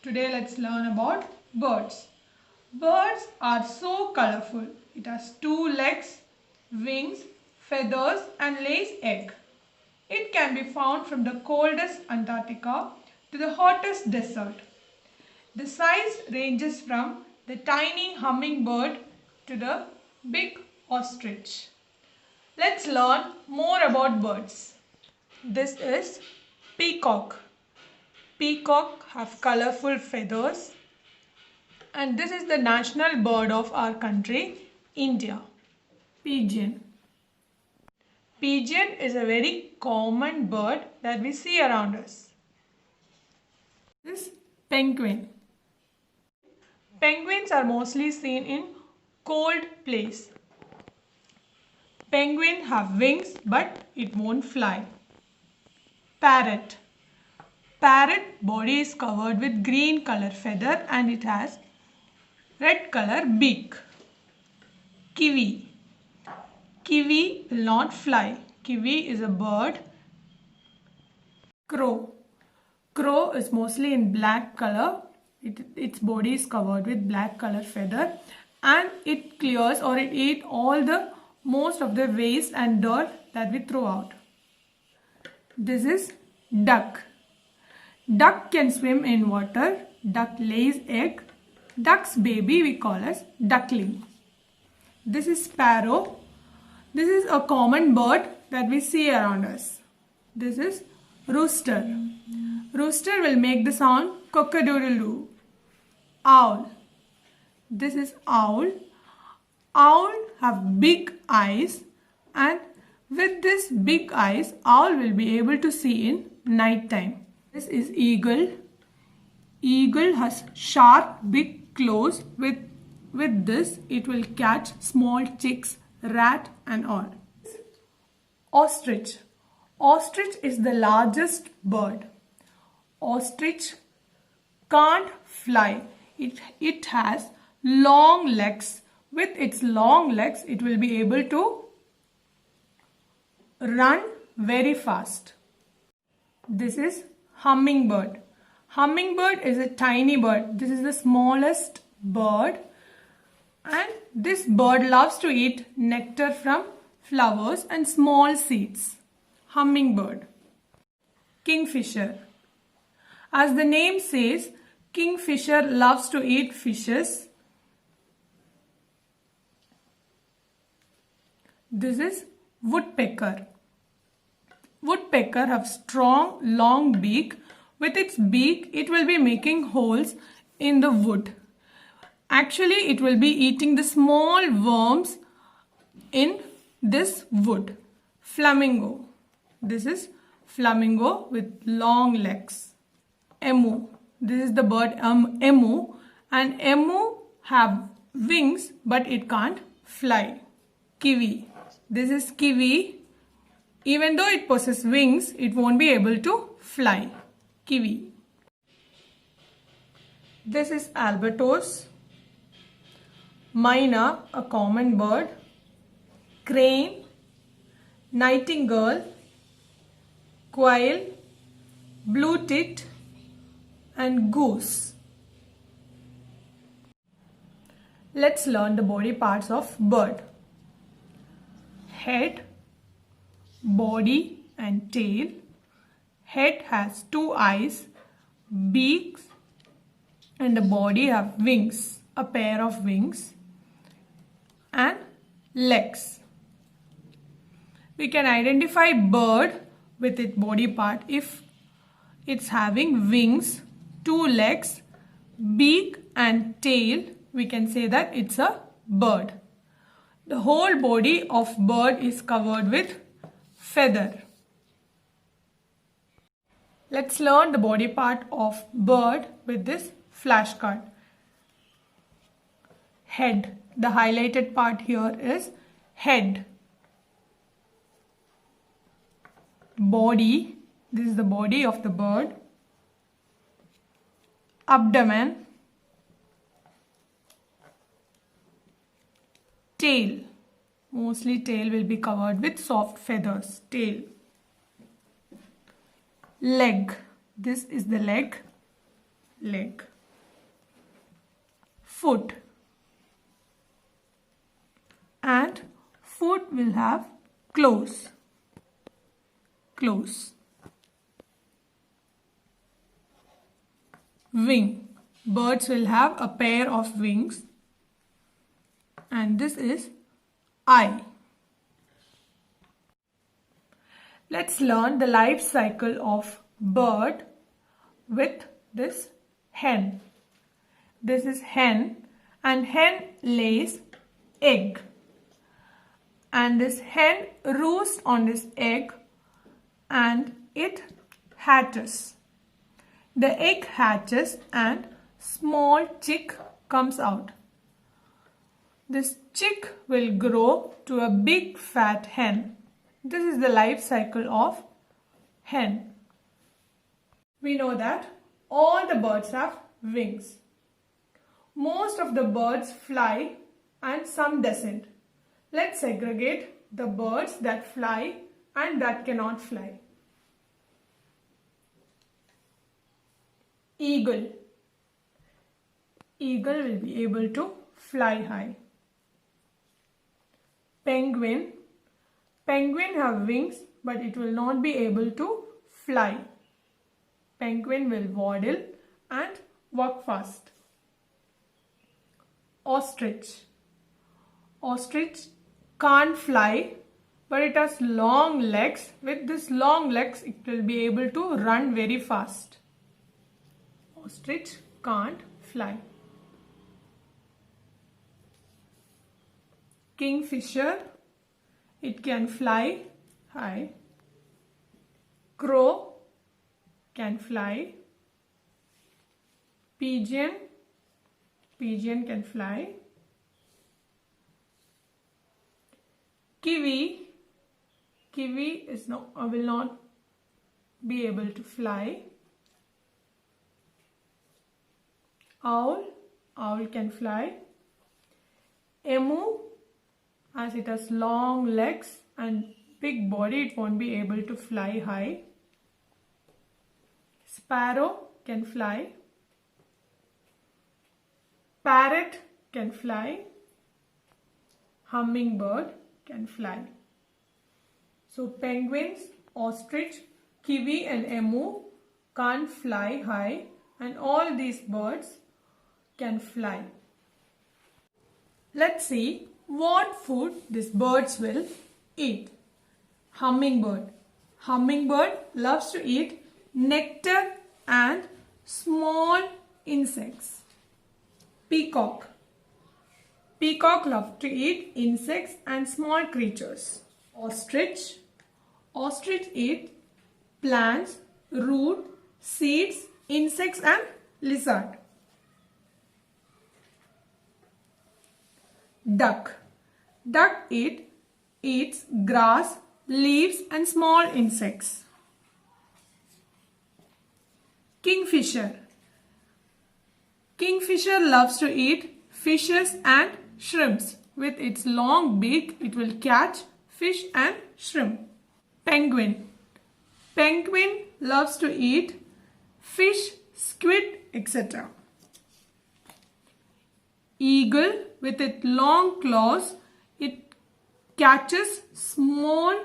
Today let's learn about birds. Birds are so colorful. It has two legs, wings, feathers and lays egg. It can be found from the coldest Antarctica to the hottest desert. The size ranges from the tiny hummingbird to the big ostrich. Let's learn more about birds. This is peacock. Peacock have colorful feathers and this is the national bird of our country, India. Pigeon. Pigeon is a very common bird that we see around us. This penguin. Penguins are mostly seen in cold place. Penguin have wings but it won't fly. Parrot. Parrot body is covered with green color feather and it has red color beak. Kiwi. Kiwi will not fly. Kiwi is a bird. Crow. Crow is mostly in black color. Its body is covered with black color feather and it clears or it eats all the most of the waste and dirt that we throw out. This is duck. Duck can swim in water. Duck lays egg. Duck's baby we call as duckling. This is sparrow. This is a common bird that we see around us. This is rooster. Rooster will make the sound cock-a-doodle-doo. Owl. This is owl. Owl have big eyes and with this big eyes, owl will be able to see in night time. This is eagle. Eagle has sharp big claws. With this, it will catch small chicks, rat and all. Ostrich. Ostrich is the largest bird. Ostrich can't fly. It has long legs. With its long legs, it will be able to run very fast. This is hummingbird. Hummingbird is a tiny bird. This is the smallest bird and this bird loves to eat nectar from flowers and small seeds. Hummingbird. Kingfisher. As the name says, kingfisher loves to eat fishes. This is woodpecker. Woodpecker have strong long beak. With its beak, it will be making holes in the wood. Actually, it will be eating the small worms in this wood. Flamingo. This is flamingo with long legs. Emu. This is the bird emu and emu have wings but it can't fly. Kiwi. This is kiwi. Even though it possesses wings, it won't be able to fly. Kiwi. This is albatross. Myna, a common bird. Crane. Nightingale. Quail. Blue tit and goose. Let's learn the body parts of bird. Head, body and tail. Head has two eyes, beaks and the body have wings, a pair of wings and legs. We can identify bird with its body part if it's having wings, two legs, beak and tail. We can say that it's a bird. The whole body of bird is covered with feather. Let's learn the body part of bird with this flashcard. Head. The highlighted part here is head. Body. This is the body of the bird. Abdomen. Tail. Mostly tail will be covered with soft feathers. Tail. Leg. This is the leg. Leg. foot, and foot will have claws. Wing. Birds will have a pair of wings, and this is eye. Let's learn the life cycle of bird with this hen. This is hen, and hen lays egg, and this hen roosts on this egg and it hatches. The egg hatches and small chick comes out. This chick will grow to a big fat hen. This is the life cycle of hen. We know that all the birds have wings. Most of the birds fly and some doesn't. Let's segregate the birds that fly and that cannot fly. Eagle. Eagle will be able to fly high. Penguin. Penguin have wings, but it will not be able to fly. Penguin will waddle and walk fast. Ostrich. Ostrich can't fly, but it has long legs. With these long legs, it will be able to run very fast. Ostrich can't fly. Kingfisher, it can fly high. Crow can fly. Pigeon can fly. Kiwi will not be able to fly. Owl can fly. Emu, as it has long legs and big body, it won't be able to fly high. Sparrow can fly. Parrot can fly. Hummingbird can fly. So penguins, ostrich, kiwi and emu can't fly high, and all these birds can fly. Let's see what food these birds will eat. Hummingbird. Hummingbird loves to eat nectar and small insects. Peacock. Peacock loves to eat insects and small creatures. Ostrich. Ostrich eat plants, root, seeds, insects and lizard. Duck. Duck eats grass, leaves and small insects. Kingfisher. Kingfisher loves to eat fishes and shrimps. With its long beak, it will catch fish and shrimp. Penguin. Penguin loves to eat fish, squid, etc. Eagle, with its long claws, it catches small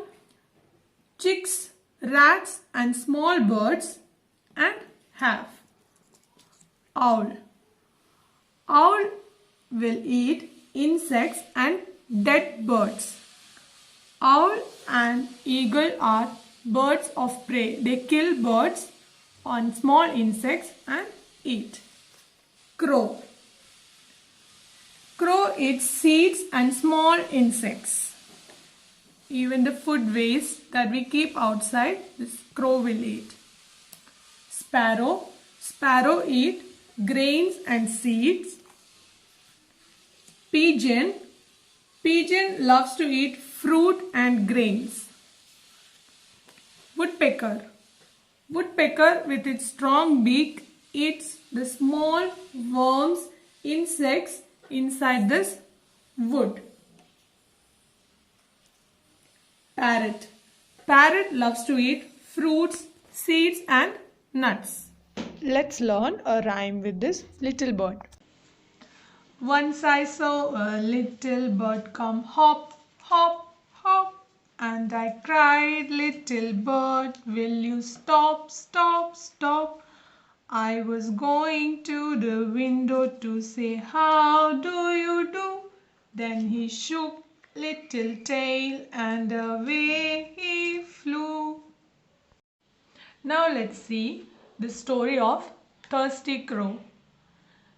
chicks, rats and small birds and have. Owl. Owl will eat insects and dead birds. Owl and eagle are birds of prey. They kill birds on small insects and eat. Crow. Crow eats seeds and small insects. Even the food waste that we keep outside, this crow will eat. Sparrow. Sparrow eats grains and seeds. Pigeon. Pigeon loves to eat fruit and grains. Woodpecker. Woodpecker, with its strong beak, eats the small worms, insects inside this wood. Parrot. Parrot loves to eat fruits, seeds and nuts. Let's learn a rhyme with this little bird. Once I saw a little bird come hop, hop, hop, and I cried, little bird, will you stop, stop, stop? I was going to the window to say, how do you do? Then he shook little tail and away he flew. Now let's see the story of Thirsty Crow.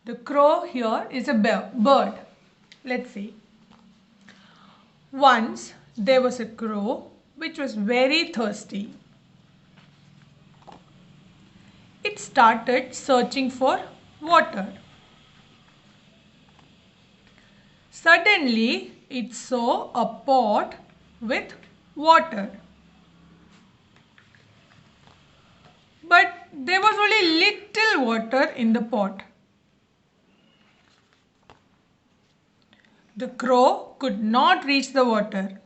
The crow here is a bird. Let's see. Once there was a crow which was very thirsty. It started searching for water. Suddenly it saw a pot with water. But there was only little water in the pot. The crow could not reach the water.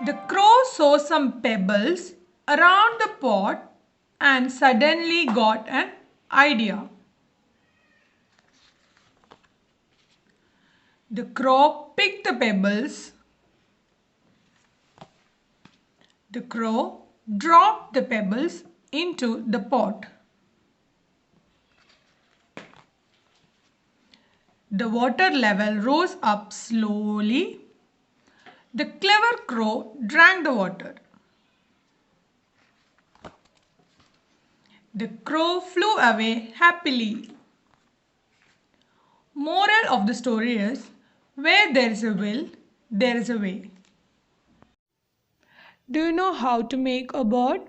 The crow saw some pebbles around the pot and suddenly got an idea. The crow picked the pebbles. The crow dropped the pebbles into the pot. The water level rose up slowly. The clever crow drank the water. The crow flew away happily. Moral of the story is, where there is a will, there is a way. Do you know how to make a bird?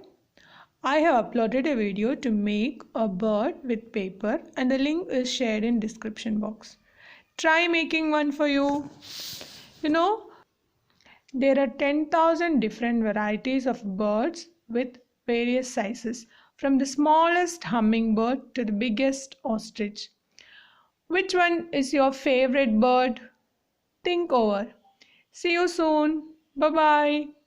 I have uploaded a video to make a bird with paper and the link is shared in description box. Try making one for you. You know, there are 10,000 different varieties of birds with various sizes, from the smallest hummingbird to the biggest ostrich. Which one is your favorite bird? Think over. See you soon. Bye-bye.